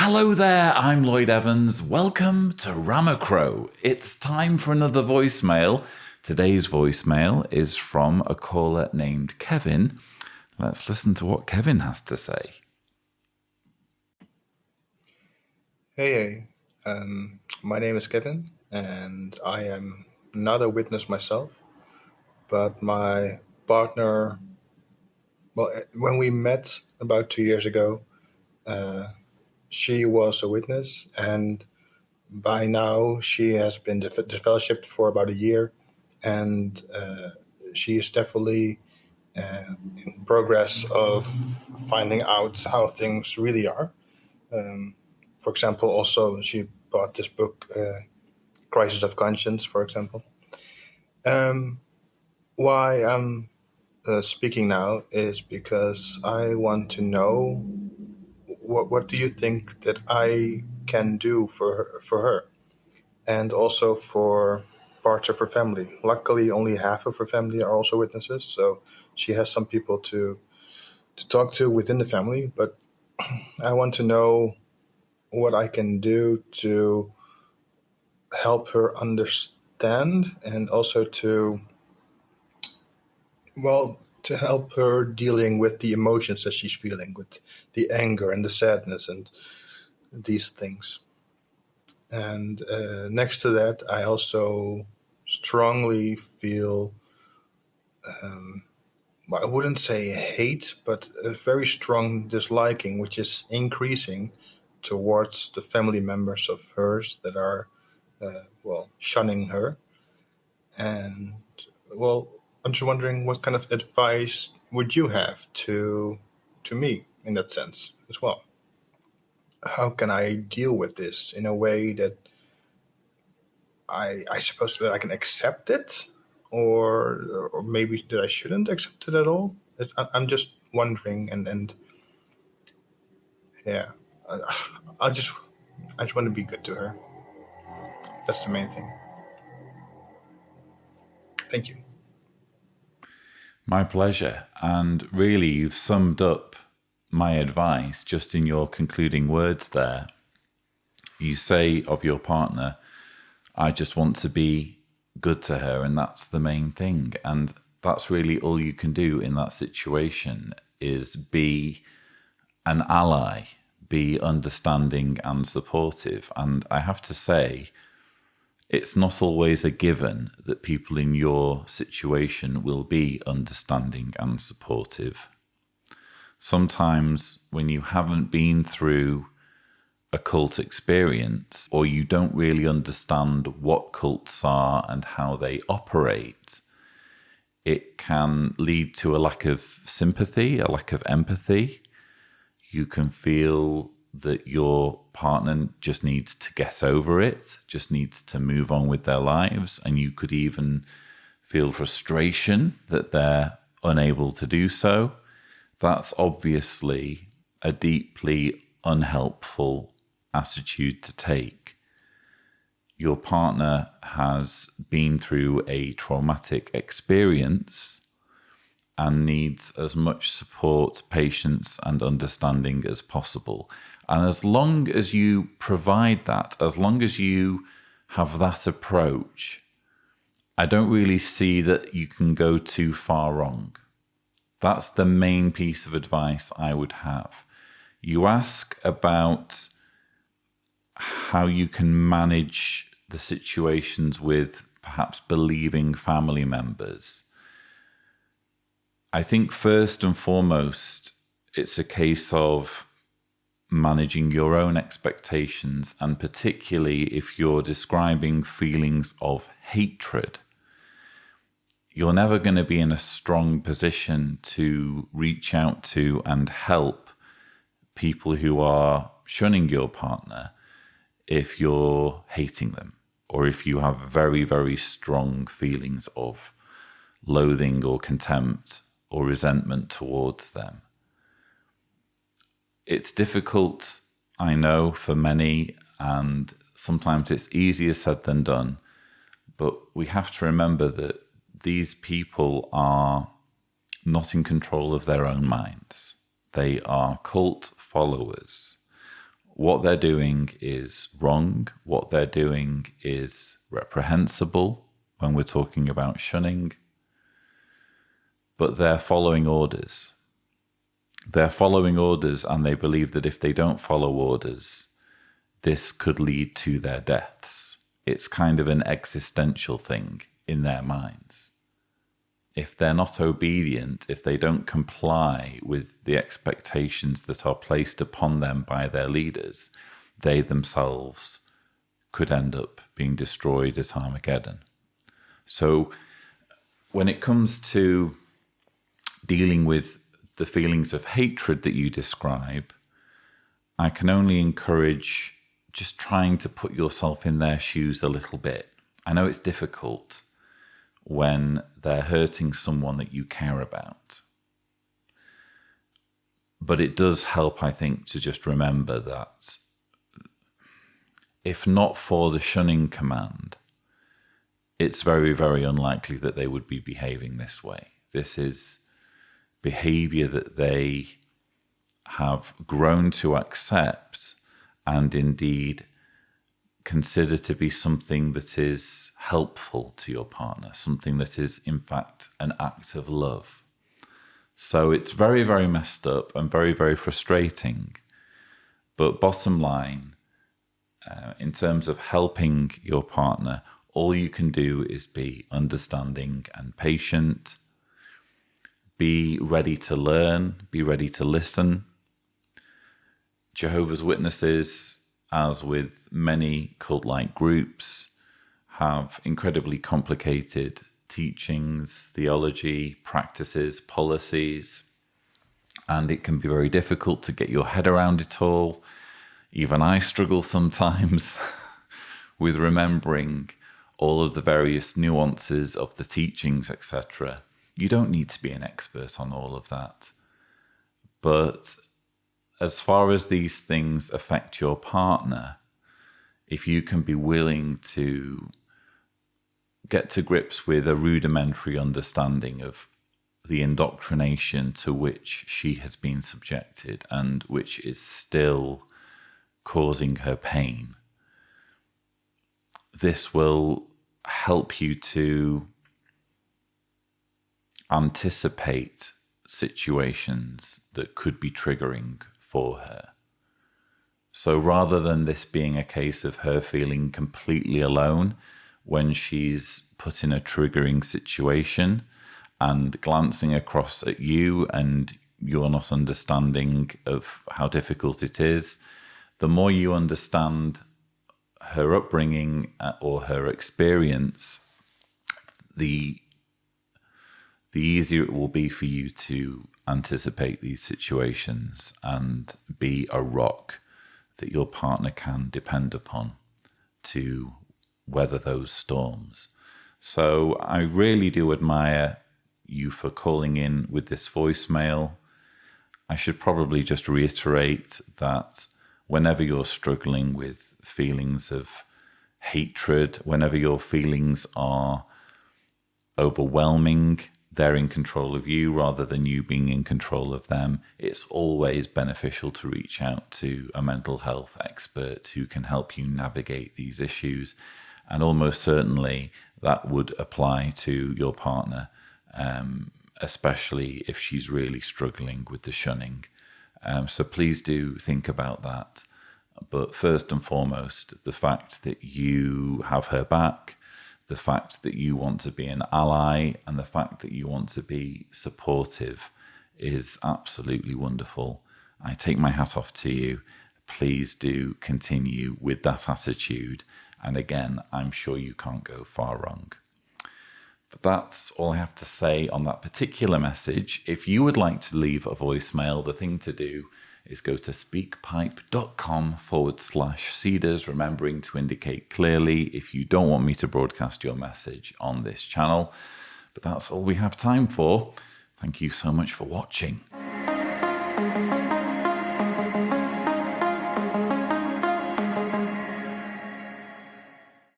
Hello there, I'm Lloyd Evans. Welcome to Ramacrow. It's time for another voicemail. Today's voicemail is from a caller named Kevin. Let's listen to what Kevin has to say. Hey, my name is Kevin, and I am not a witness myself, but my partner, when we met about 2 years ago, uh, she was a witness, and by now she has been disfellowshipped for about a year, and she is definitely in progress of finding out how things really are. For example, also she bought this book, Crisis of Conscience, for example. Um, why I'm speaking now is because I want to know what do you think that I can do for her, and also for parts of her family. Luckily, only half of her family are also witnesses, so she has some people to talk to within the family. But I want to know what I can do to help her understand, and also to help her dealing with the emotions that she's feeling, with the anger and the sadness and these things. And next to that, I also strongly feel, I wouldn't say hate, but a very strong disliking, which is increasing towards the family members of hers that are, shunning her. And, well, I'm just wondering what kind of advice would you have to me in that sense as well? How can I deal with this in a way that I suppose that I can accept it, or maybe that I shouldn't accept it at all? I'm just wondering, and yeah, I, I just I just want to be good to her. That's the main thing. Thank you. My pleasure. And really, you've summed up my advice just in your concluding words there. You say of your partner, I just want to be good to her, and that's the main thing. And that's really all you can do in that situation, is be an ally, be understanding and supportive. And I have to say, it's not always a given that people in your situation will be understanding and supportive. Sometimes when you haven't been through a cult experience, or you don't really understand what cults are and how they operate, it can lead to a lack of sympathy, a lack of empathy. You can feel that your partner just needs to get over it, just needs to move on with their lives. And you could even feel frustration that they're unable to do so. That's obviously a deeply unhelpful attitude to take. Your partner has been through a traumatic experience and needs as much support, patience, and understanding as possible. And as long as you provide that, as long as you have that approach, I don't really see that you can go too far wrong. That's the main piece of advice I would have. You ask about how you can manage the situations with perhaps believing family members. I think first and foremost, it's a case of managing your own expectations, and particularly if you're describing feelings of hatred, you're never going to be in a strong position to reach out to and help people who are shunning your partner if you're hating them, or if you have very, very strong feelings of loathing or contempt or resentment towards them. It's difficult, I know, for many, and sometimes it's easier said than done, but we have to remember that these people are not in control of their own minds. They are cult followers, What they're doing is wrong. What they're doing is reprehensible when we're talking about shunning. But they're following orders. They're following orders, and they believe that if they don't follow orders, this could lead to their deaths. It's kind of an existential thing in their minds. If they're not obedient, if they don't comply with the expectations that are placed upon them by their leaders, they themselves could end up being destroyed at Armageddon. So when it comes to dealing with the feelings of hatred that you describe, I can only encourage just trying to put yourself in their shoes a little bit. I know it's difficult when they're hurting someone that you care about. But it does help, I think, to just remember that if not for the shunning command, it's very, very unlikely that they would be behaving this way. This is behavior that they have grown to accept and indeed consider to be something that is helpful to your partner, something that is in fact an act of love. So it's very, very messed up and very, very frustrating. But bottom line, in terms of helping your partner, all you can do is be understanding and patient, be ready to learn, be ready to listen. Jehovah's Witnesses, as with many cult-like groups, have incredibly complicated teachings, theology, practices, policies, and it can be very difficult to get your head around it all. Even I struggle sometimes with remembering all of the various nuances of the teachings, etc. You don't need to be an expert on all of that. But as far as these things affect your partner, if you can be willing to get to grips with a rudimentary understanding of the indoctrination to which she has been subjected and which is still causing her pain, this will help you to anticipate situations that could be triggering for her. So rather than this being a case of her feeling completely alone when she's put in a triggering situation and glancing across at you and you're not understanding of how difficult it is, the more you understand her upbringing or her experience, the easier it will be for you to anticipate these situations and be a rock that your partner can depend upon to weather those storms. So I really do admire you for calling in with this voicemail. I should probably just reiterate that whenever you're struggling with feelings of hatred, whenever your feelings are overwhelming, they're in control of you rather than you being in control of them, it's always beneficial to reach out to a mental health expert who can help you navigate these issues. And almost certainly that would apply to your partner, especially if she's really struggling with the shunning. So please do think about that. But first and foremost, the fact that you have her back, the fact that you want to be an ally, and the fact that you want to be supportive is absolutely wonderful. I take my hat off to you. Please do continue with that attitude. And again, I'm sure you can't go far wrong. But that's all I have to say on that particular message. If you would like to leave a voicemail, the thing to do is go to speakpipe.com/Cedars, remembering to indicate clearly if you don't want me to broadcast your message on this channel. But that's all we have time for. Thank you so much for watching.